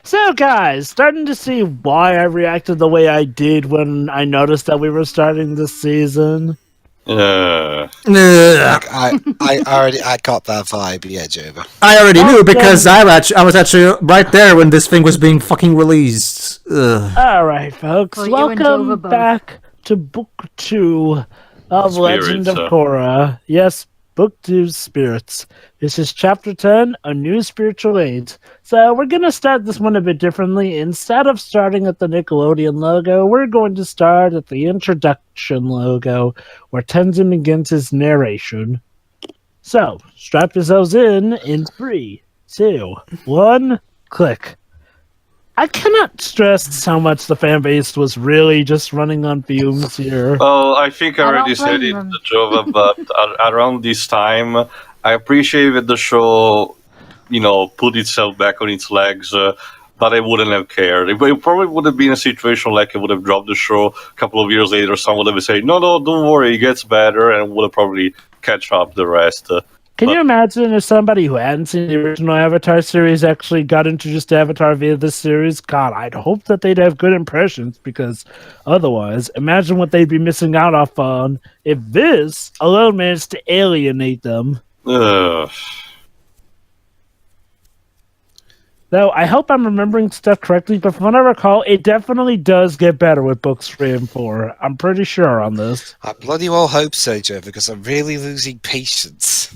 So, guys, starting to see why I reacted the way I did when I noticed that we were starting this season. Like, I got that vibe, yeah, Jova. I already knew because I was actually right there when this thing was being fucking released. All right, folks, Well, you and Jova welcome both. back to Book 2 of Legend of Spirits, Korra. Yes, Book 2 Spirits. This is Chapter 10, A New Spiritual Aid. So we're going to start this one a bit differently. Instead of starting at the Nickelodeon logo, we're going to start at the introduction logo, where Tenzin begins his narration. So, strap yourselves in 3, 2, 1, click. I cannot stress how much the fan base was really just running on fumes here. Well, I think I I don't already said blame it them. to Jova, but around this time, I appreciate that the show, put itself back on its legs, but I wouldn't have cared. It probably would have been a situation like I would have dropped the show a couple of years later. Someone would have said, no, don't worry, it gets better, and would have probably catch up the rest. Can you imagine if somebody who hadn't seen the original Avatar series actually got introduced to Avatar via this series? God, I'd hope that they'd have good impressions, because otherwise, imagine what they'd be missing out on if this alone managed to alienate them. Ugh. Though, I hope I'm remembering stuff correctly, but from what I recall, it definitely does get better with books 3 and 4. I'm pretty sure on this. I bloody well hope so, Jova, because I'm really losing patience.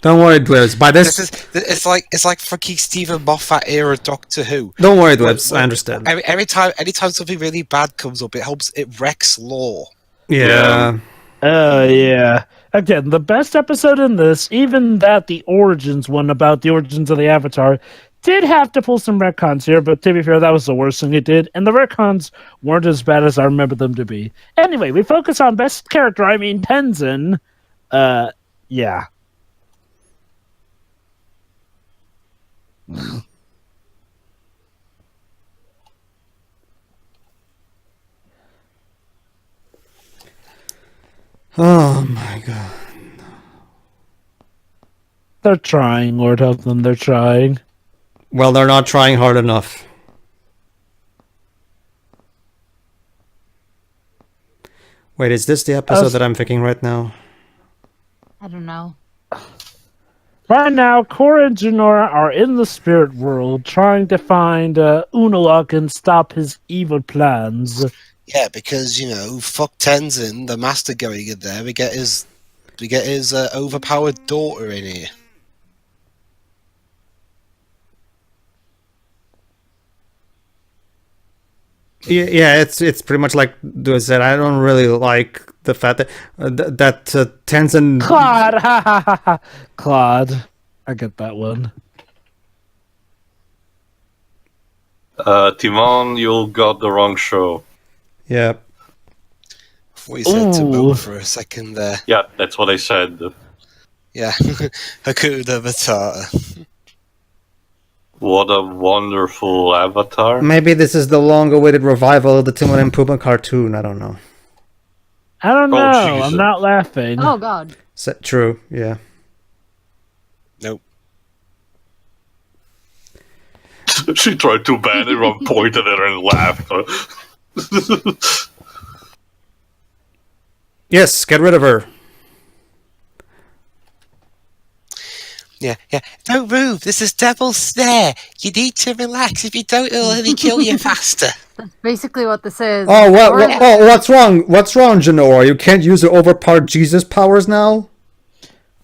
Don't worry, Dwebs. By this, It's like fucking Stephen Moffat era Doctor Who. don't worry, Dwebs. I understand. Anytime something really bad comes up, it wrecks lore. Yeah. Yeah. Again, the best episode in this, even the Origins one about the origins of the Avatar, did have to pull some retcons here, but to be fair, that was the worst thing it did, and the retcons weren't as bad as I remember them to be. Anyway, we focus on best character, Tenzin. Yeah. Oh my god. They're trying, Lord help them, they're trying. Well, they're not trying hard enough. Wait, is this the episode that I'm thinking right now? I don't know. Right now, Korra and Jinora are in the spirit world trying to find Unalaq and stop his evil plans. Yeah, because fuck Tenzin, the master going in there. We get his overpowered daughter in here. Yeah, it's pretty much like Dua said. I don't really like the fact that Tenzin. Claude, ha ha ha ha. Claude. I get that one. Timon, you got the wrong show. Yeah. We said to Ooh. move for a second there. Yeah, that's what I said. Yeah, Hakuna Matata. What a wonderful avatar. Maybe this is the long-awaited revival of the Timon and Pumbaa cartoon. I don't know. I don't Oh, know. Jesus. I'm not laughing. Oh god. True. Yeah. Nope. She tried to ban it and pointed at her and laughed. Yes. Get rid of her. Yeah. Don't move. This is Devil's Snare. You need to relax. If you don't, it'll only kill you faster. That's basically what this is. Oh, what? Or- What's wrong? What's wrong, Jinora? You can't use your overpowered Jesus powers now?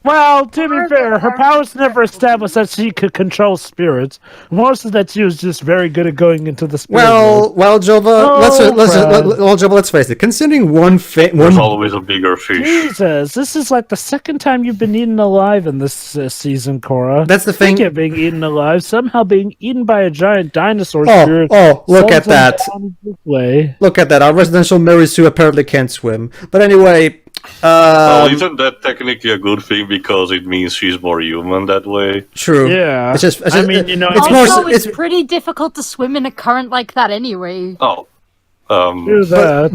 Well, to be fair, her powers never established that she could control spirits. Most of that she was just very good at going into the spirit world. Well, Jova. Oh, Jova. Let's face it. Considering one There's always a bigger fish. Jesus, this is like the second time you've been eaten alive in this season, Korra. That's the thing. Speaking of being eaten alive, somehow being eaten by a giant dinosaur Oh, spirit. look at sends them that. down this way. Look at that. Our residential Mary Sue apparently can't swim. But anyway, Well, isn't that technically a good thing because it means she's more human that way? true. Yeah. It's just. I mean, you know, it's also, more. it's pretty difficult to swim in a current like that anyway. Oh. do that.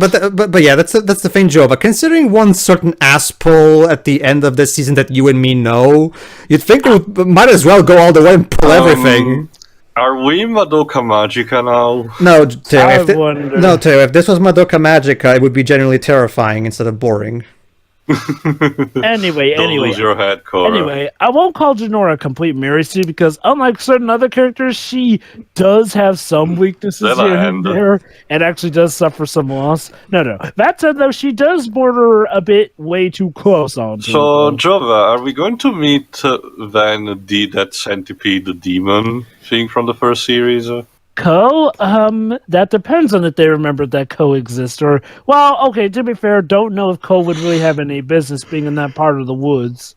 But yeah, that's the thing, Joe. But considering one certain ass pull at the end of this season that you and me know, you'd think we might as well go all the way and pull everything. Are we Madoka Magica now? No, Teo, I if wonder. no, Teo, if this was Madoka Magica, it would be genuinely terrifying instead of boring. Anyway, Don't lose your head, Korra. Anyway, I won't call Jinora a complete Miracy because, unlike certain other characters, she does have some weaknesses Then here I and end. there, and actually does suffer some loss. No. That said, though, she does border a bit way too close on. So, Jova, are we going to meet then that centipede demon thing from the first series? Ko, that depends on if they remembered that Ko exists, or, well, okay, to be fair, don't know if Ko would really have any business being in that part of the woods,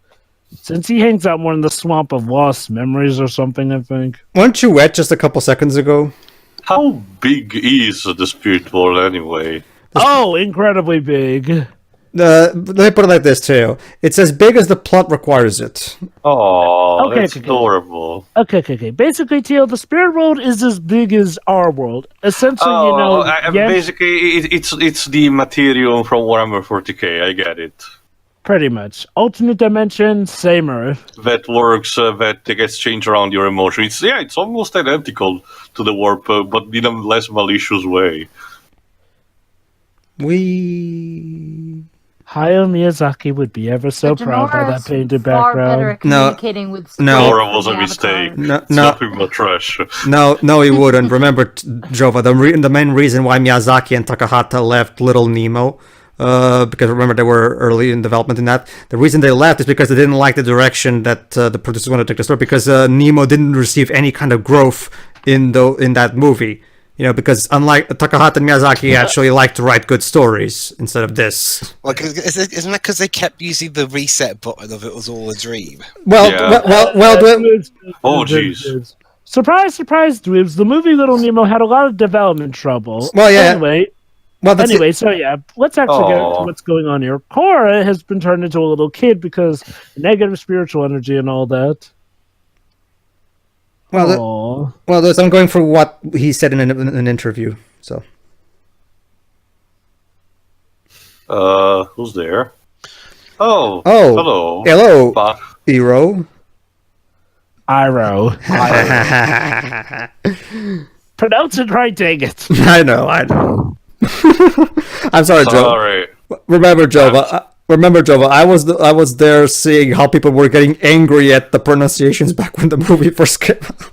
since he hangs out more in the swamp of lost memories or something, I think. Weren't you wet just a couple seconds ago? How big is the spirit world anyway? Oh, incredibly big. Let me put it like this, Teo. It's as big as the plot requires it. Oh, Okay, that's okay. adorable. Okay. Basically, Teal, the spirit world is as big as our world. Essentially, Basically, it's the material from Warhammer 40k. I get it. pretty much. Alternate dimension, same Earth. That works. That gets changed around your emotions. It's almost identical to the warp, but in a less malicious way. Hayao Miyazaki would be ever so But proud by Jinora that is painted far better background. at communicating with No. spirits Korra was than a the mistake. Avatar. No, It's no, nothing but trash. no, he wouldn't. Remember, Jova, the main reason why Miyazaki and Takahata left Little Nemo, because remember they were early in development in that. The reason they left is because they didn't like the direction that the producers wanted to take the story. Because Nemo didn't receive any kind of growth in that movie. You know, because unlike Takahata and Miyazaki, actually like to write good stories instead of this. Well, isn't that because they kept using the reset button of "It Was All a Dream"? Well, Oh, jeez. Surprise, Dweebs. The movie Little Nemo had a lot of development trouble. Well, yeah. Anyway, so yeah, let's actually get into Aw. what's going on here. Korra has been turned into a little kid because negative spiritual energy and all that. Aw. I'm going for what he said in an interview. So, Who's there? Oh, hello, hello. Ba- Iro. Iroh. Pronounce it right, dang it. I know. I'm sorry, Joe. Sorry. Remember, Jova, I was there seeing how people were getting angry at the pronunciations back when the movie first came out.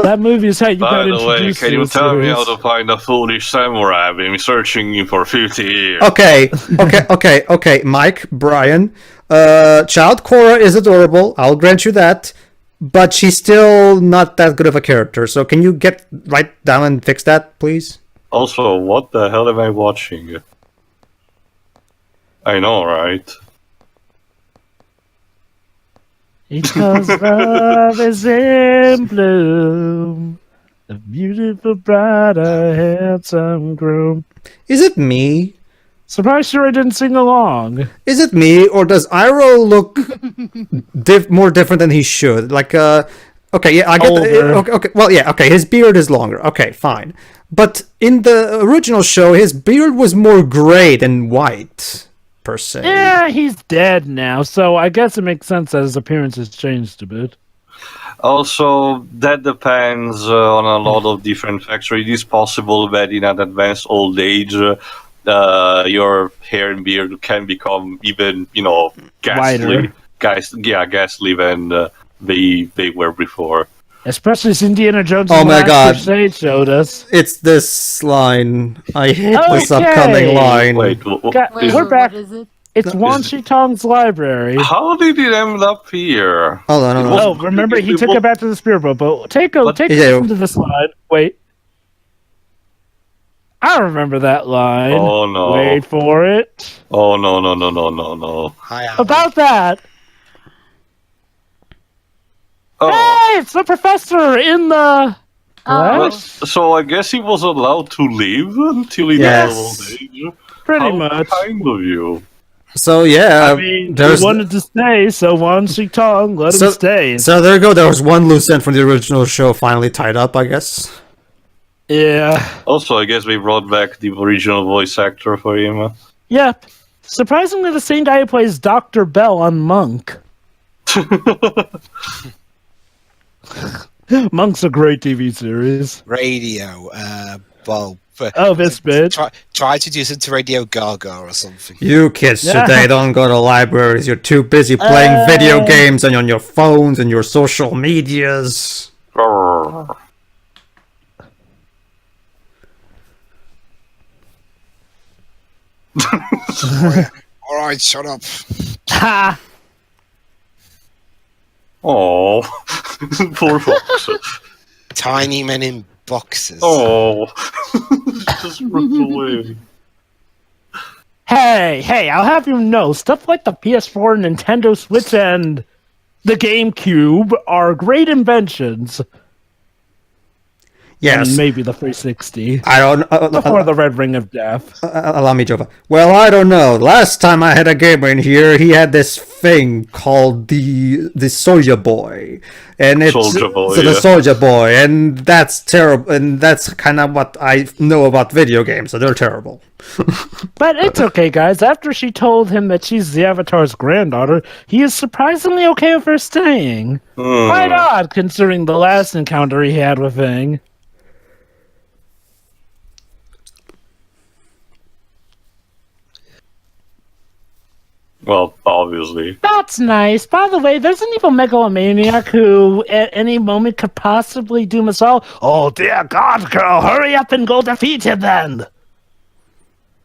That movie is how you By got the way, introduced can to you the tell me series. how to find a foolish samurai? I've been searching him for 50 years. Okay, Mike, Brian, Child Korra is adorable. I'll grant you that, but she's still not that good of a character. So can you get right down and fix that, please? Also, what the hell am I watching? I know, right? Because love is in bloom, a beautiful bride, a handsome groom. Is it me? Surprised sure I didn't sing along. Is it me, or does Iroh look more different than he should? Like, okay, yeah, I get Older. okay, well, yeah, okay, his beard is longer. Okay, fine. But in the original show, his beard was more gray than white, per se. Yeah, he's dead now, so I guess it makes sense that his appearance has changed a bit. Also, that depends on a lot of different factors. It is possible that in an advanced old age, your hair and beard can become even, ghastly. Whiter. Ghastly than they were before. Especially as Indiana Jones' Oh my Last God. Crusade showed us. It's this line. I hate this Okay. upcoming line. Wait, Wait, We're back. What is it? It's Wan Shi Tong's library. how did it end up here? Hold on, hold on. Oh, remember, he took it back to the spirit boat. But take a But- listen to the slide. Wait. I remember that line. Oh no! Wait for it. Oh no! Hi, Alan. About that. Oh, Hey, it's the professor in the. Oh. What? so I guess he was allowed to live until he Yes. died of old age. Pretty How much. kind of you. So yeah, I mean, there's he wanted to stay, so Wan Shi Tong let him stay. So there you go. There was one loose end from the original show finally tied up, I guess. Yeah. Also, I guess we brought back the original voice actor for him. Yep. Surprisingly, the same guy who plays Dr. Bell on Monk. Monk's a great TV series. Radio. Well, Oh, this bitch. try to do something to Radio Gaga or something. You kids today don't go to libraries. You're too busy playing video games and on your phones and your social medias. Grrr. All right, shut up. Ha! Oh, poor fox. Tiny men in boxes. Oh, just ripped away. Hey, I'll have you know, stuff like the PS4, Nintendo Switch, and the GameCube are great inventions. Yes. And maybe the 360. I don't Before the Red Ring of Death. allow me, Jova. Well, I don't know. Last time I had a gamer in here, he had this thing called the Soldier Boy, and it's Soldier Boy, so the yeah. Soldier Boy, and that's terrible. And that's kind of what I know about video games. So they're terrible. But it's okay, guys. After she told him that she's the Avatar's granddaughter, he is surprisingly okay with her staying. Quite odd, considering the last encounter he had with Aang. Well, obviously. That's nice. By the way, there's an evil megalomaniac who at any moment could possibly doom us all. Oh, dear God, girl, hurry up and go defeat him then.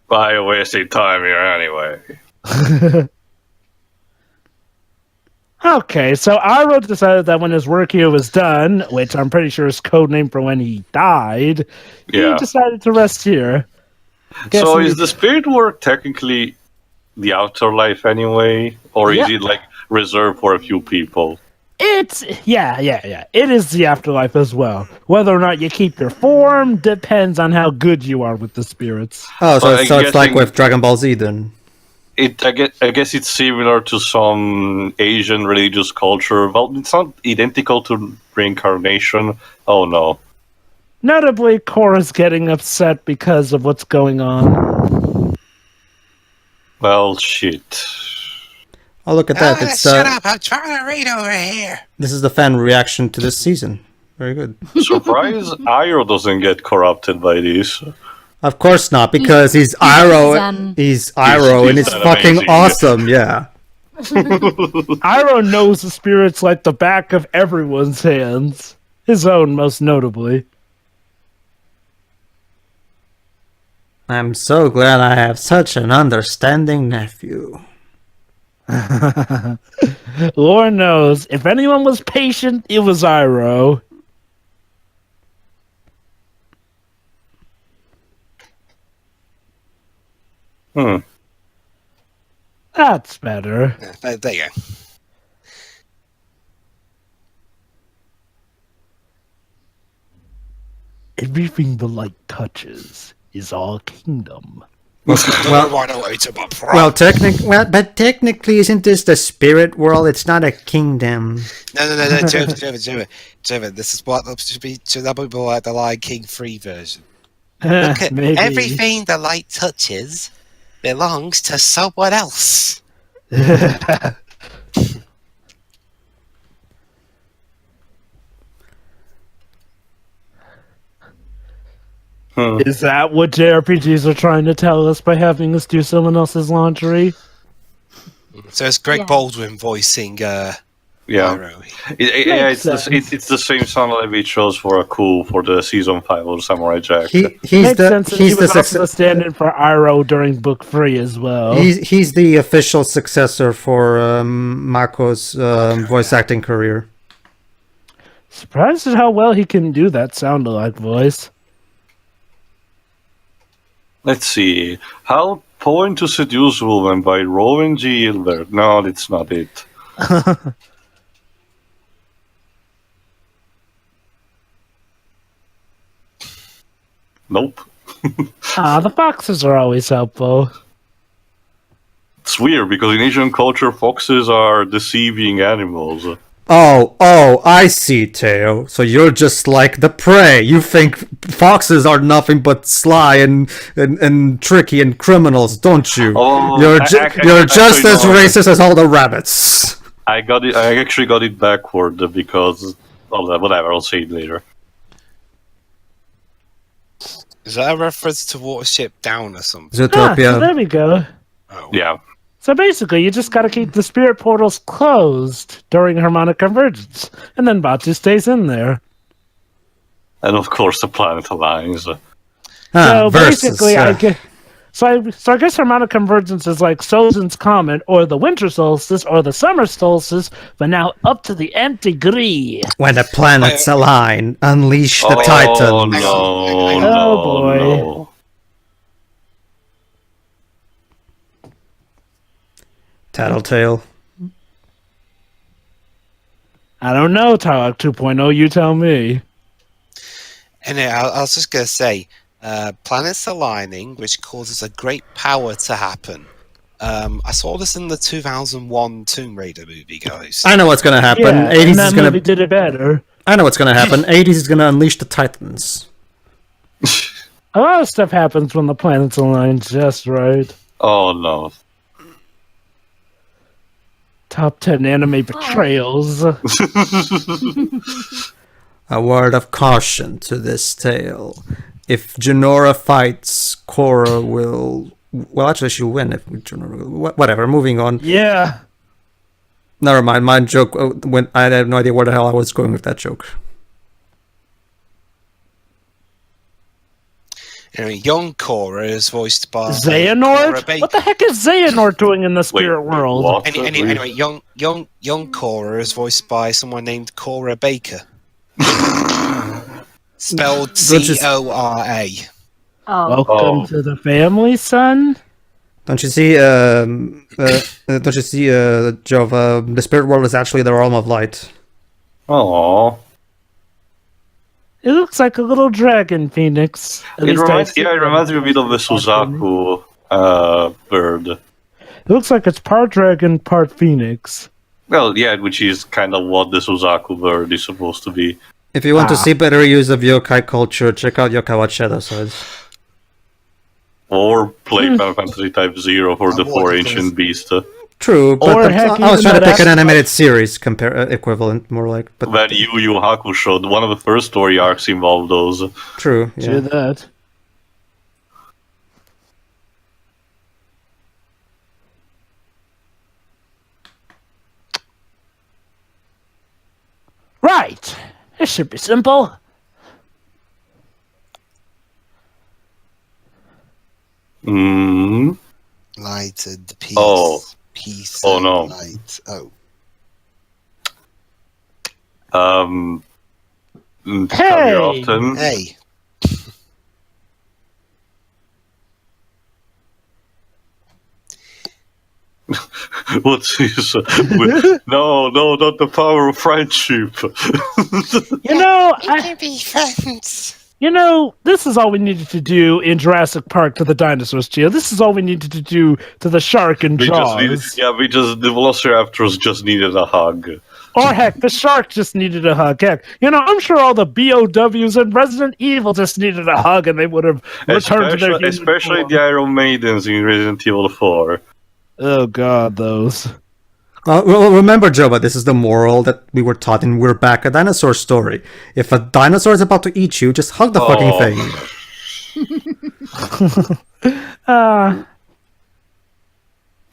Why are you wasting time here anyway? Okay, so Iroh decided that when his work here was done, which I'm pretty sure is code name for when he died, Yeah. he decided to rest here. So Guessing is the spirit work technically the afterlife anyway? Or is Yeah. it like reserved for a few people? It's yeah. It is the afterlife as well. Whether or not you keep your form depends on how good you are with the spirits. Oh, so, Well, I'm so it's like guessing- with Dragon Ball Z then. I guess it's similar to some Asian religious culture. Well, it's not identical to reincarnation. Oh no. Notably, Korra's getting upset because of what's going on. Well, shit. Oh, look at that! It's Shut up! I'm trying to read over here. this is the fan reaction to this season. Very good. Surprise Iroh doesn't get corrupted by this. Of course not, because he's Iroh. Zen. He's Iroh, and he's it's that fucking amazing. awesome. Yeah. Iroh knows the spirits like the back of everyone's hands. His own, most notably. I'm so glad I have such an understanding nephew. Lord knows, if anyone was patient, it was Iroh. That's better. There you go. Everything the light touches is our kingdom. Well, technically, isn't this the spirit world? It's not a kingdom. No, Trevor. This is what should be more like the Lion King 3 version. Look at Maybe. everything the light touches belongs to someone else. Is that what JRPGs are trying to tell us by having us do someone else's laundry? So it's Greg Yeah. Baldwin voicing Yeah. Iroh. Yeah, Makes sense. it's the same sound that we chose for a coup for the season 5 of Samurai Jack. He's Makes the sense, and he he's the was also success. the stand-in for Iroh during Book 3 as well. He's the official successor for Mako's voice acting career. Surprised at how well he can do that sound-alike voice. Let's see. How Poem to Seduce Woman by Rowan G. Hilbert. No, that's not it. Nope. The foxes are always helpful. It's weird because in Asian culture, foxes are deceiving animals. Oh, I see, Teo. So you're just like the prey. You think foxes are nothing but sly and tricky and criminals, don't you? Oh, you're I just as know. racist as all the rabbits. I actually got it backward because Well, whatever. I'll see it later. Is that a reference to Watership Down or something? So Zootopia. there we go. Oh. Yeah. So basically, you just got to keep the spirit portals closed during harmonic convergence, and then Vaatu stays in there. And of course, the planet aligns. So Versus, basically, I guess harmonic convergence is like Sozin's Comet, or the winter solstice, or the summer solstice, but now up to the nth degree. when the planets align, unleash the Titans. No, Oh, no, boy. no. Tattletale. I don't know, Tarok 2.0, you tell me. Anyway, I was just going to say, planets aligning, which causes a great power to happen. I saw this in the 2001 Tomb Raider movie, guys. I know what's gonna happen. Yeah, 80s and that is gonna. movie did it better. I know what's gonna happen. 80s is gonna unleash the Titans. A lot of stuff happens when the planets align just right. Oh no. Top 10 anime betrayals. A word of caution to this tale. If Junora fights, Korra will... Well, actually, she'll win if Junora... Whatever, moving on. Yeah. Never mind, my joke... when I had no idea where the hell I was going with that joke. Anyway, young Korra is voiced by Xehanort? Korra Baker. What the heck is Xehanort doing in the spirit world? What? Anyway, young Korra is voiced by someone named Korra Baker. Spelled Don't you- Cora. Oh, Welcome Oh. to the family, son. Don't you see, Jova, the spirit world is actually the realm of light. Oh. It looks like a little dragon phoenix. At It least I see reminds me a bit of the Suzaku bird. It looks like it's part dragon, part phoenix. Well, yeah, which is kind of what the Suzaku bird is supposed to be. If you want to see better use of yokai culture, check out Yokai Watch Shadow Sides. Or play Final Fantasy Type 0 for the I'm four watching ancient beasts. True, but Or heck, I was even trying to that pick an act- animated series equivalent, more like. But When Yu Yu Hakusho, one of the first story arcs involved those. true, Do yeah. that. Right. This should be simple. Mm. Lighted peace. Oh. Peace. Oh, and no. Light. Oh. Come Hey! here often. Hey. What's this? No, not the power of friendship. You know, can be friends. this is all we needed to do in Jurassic Park to the dinosaurs, Gio. This is all we needed to do to the shark in the Jaws. Velociraptors just needed a hug. Or heck, the shark just needed a hug. Heck, I'm sure all the BOWs in Resident Evil just needed a hug and they would have returned to their human Especially form. the Iron Maidens in Resident Evil 4. Oh god, those. Well, remember, Jova, this is the moral that we were taught in We're Back, a dinosaur story. If a dinosaur is about to eat you, just hug the fucking thing.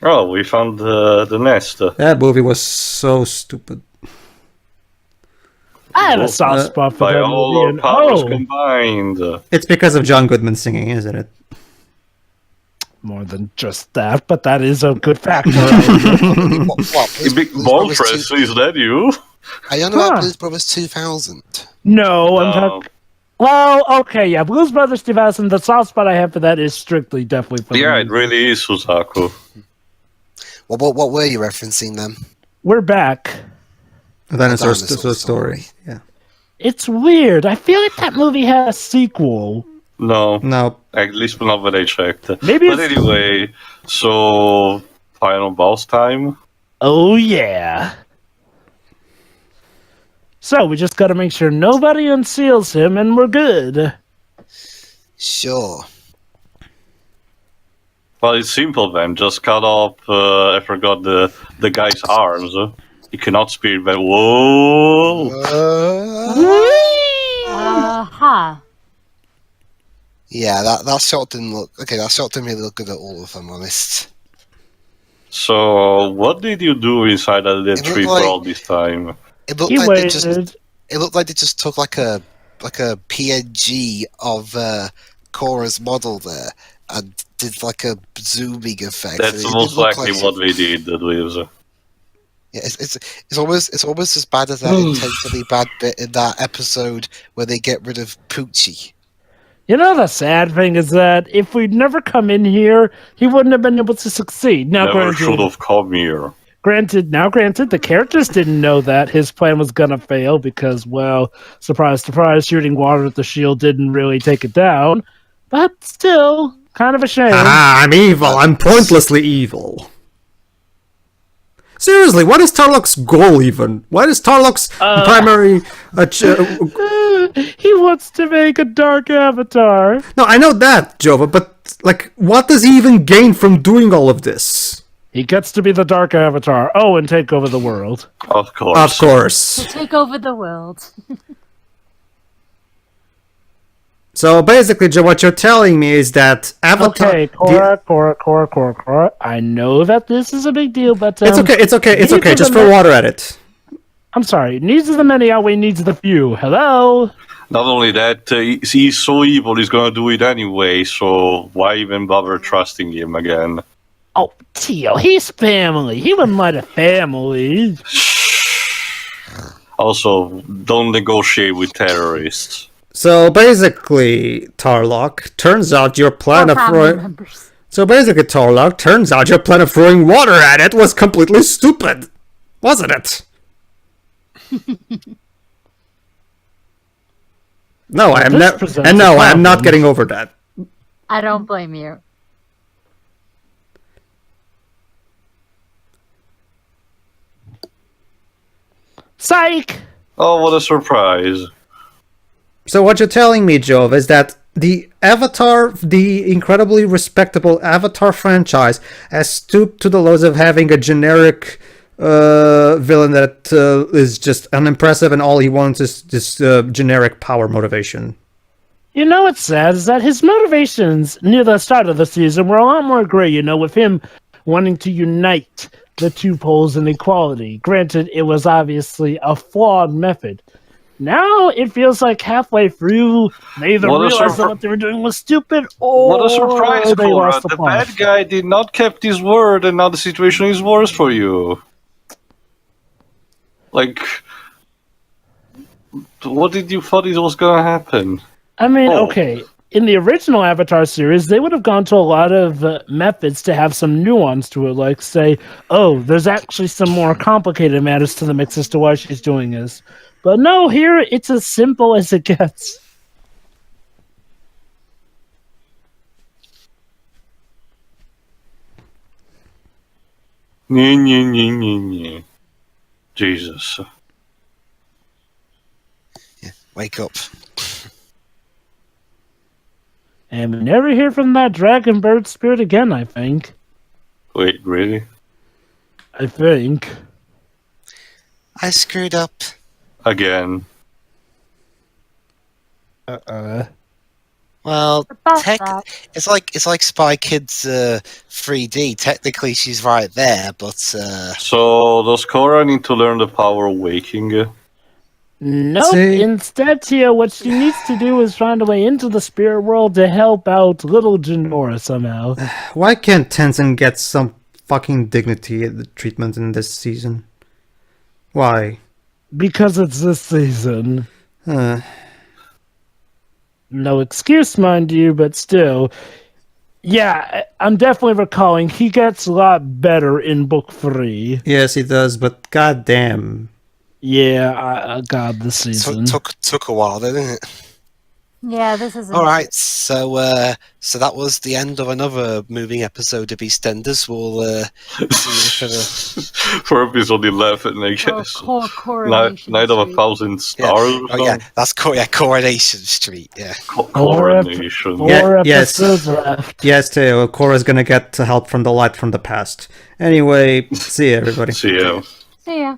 Oh, we found the nest. That movie was so stupid. I have a soft spot for By that all movie. our And, powers combined. It's because of John Goodman singing, isn't it? more than just that, but that is a good factor. Big Boltress, is that you? Are you on about Huh. Blues Brothers 2000? No, I'm talking. Well, okay, yeah, Blues Brothers 2000. The soft spot I have for that is strictly definitely for the Yeah, it movie. really is Suzaku. What were you referencing then? We're back. A dinosaur, dinosaur story. Yeah. It's weird. I feel like that movie had a sequel. No. At least not when I checked. Maybe But it's- anyway, so final boss time. Oh yeah. So we just got to make sure nobody unseals him, and we're good. Sure. Well, it's simple then. Just cut off. I forgot the guy's arms. You cannot spirit back. Whoa! Yeah, that shot didn't look... Okay, that shot didn't really look good at all, if I'm honest. So, what did you do inside that tree for all this time? It looked He like waited. It looked like they just took like a PNG of Korra's model there and did like a zooming effect. That's It most didn't look likely like what they did, that was. Yeah, it's almost as bad as that intensely bad bit in that episode where they get rid of Poochie. You know, the sad thing is that if we'd never come in here, he wouldn't have been able to succeed. Now, Never should have come here. Granted, the characters didn't know that his plan was gonna fail because, well, surprise, surprise, shooting water at the shield didn't really take it down. But still, kind of a shame. Haha, I'm evil. I'm pointlessly evil. Seriously, what is Tarlok's goal even? What is Tarlok's primary... He wants to make a dark avatar. No, I know that, Jova, but, like, what does he even gain from doing all of this? He gets to be the dark avatar. Oh, and take over the world. Of course. Of course. Take over the world. So basically, Joe, what you're telling me is that Avatar... Okay, Korra. I know that this is a big deal, but... It's okay. Just throw water at it. I'm sorry. Needs of the many outweigh needs of the few. Hello? Not only that, he's so evil, he's gonna do it anyway, so why even bother trusting him again? Oh, Tio, he's family. He wouldn't let a family. Also, don't negotiate with terrorists. So basically, Tarlok, turns out your plan of throwing... So basically, Tarlok, turns out your plan of throwing water at it was completely stupid, wasn't it? No, I am not. And no, I am not getting over that. I don't blame you. Psych! Oh, what a surprise. So what you're telling me, Jove, is that the Avatar, the incredibly respectable Avatar franchise, has stooped to the lows of having a generic villain that is just unimpressive, and all he wants is just generic power motivation. You know what's sad is that his motivations near the start of the season were a lot more gray, you know, with him wanting to unite the two poles in equality. Granted, it was obviously a flawed method. Now it feels like halfway through, they either realized that what they were doing was stupid, or what a surprise, they Korra. lost the plot. Bad guy did not keep his word, and now the situation is worse for you. Like, what did you thought it was gonna happen? I mean, okay, in the original Avatar series, they would have gone to a lot of methods to have some nuance to it, like say, oh, there's actually some more complicated matters to the mix as to why she's doing this. But no, here it's as simple as it gets. Jesus. Yeah, wake up. And we never hear from that dragon bird spirit again, I think. Wait, really? I think. I screwed up. Again. Well, it's like Spy Kids 3D. Technically, she's right there, but So does Korra need to learn the power of waking? Nope. See? Instead, Tia, what she needs to do is find a way into the spirit world to help out little Jinora somehow. Why can't Tenzin get some fucking dignity at the treatment in this season? Why? Because it's this season. No excuse, mind you, but still. Yeah, I'm definitely recalling he gets a lot better in book 3. Yes, he does, but goddamn. Yeah, God, this season. Took a while, didn't it? Yeah, this is All right, so that was the end of another moving episode of EastEnders. We'll see you for episode 11, I guess. Coronation Night of Street. 1,000 Stars. That's Coronation Street. Yeah, Coronation. Four yes. episodes left. Yes, Theo, Korra's gonna get help from the light from the past. Anyway, see ya, everybody. See ya. See ya.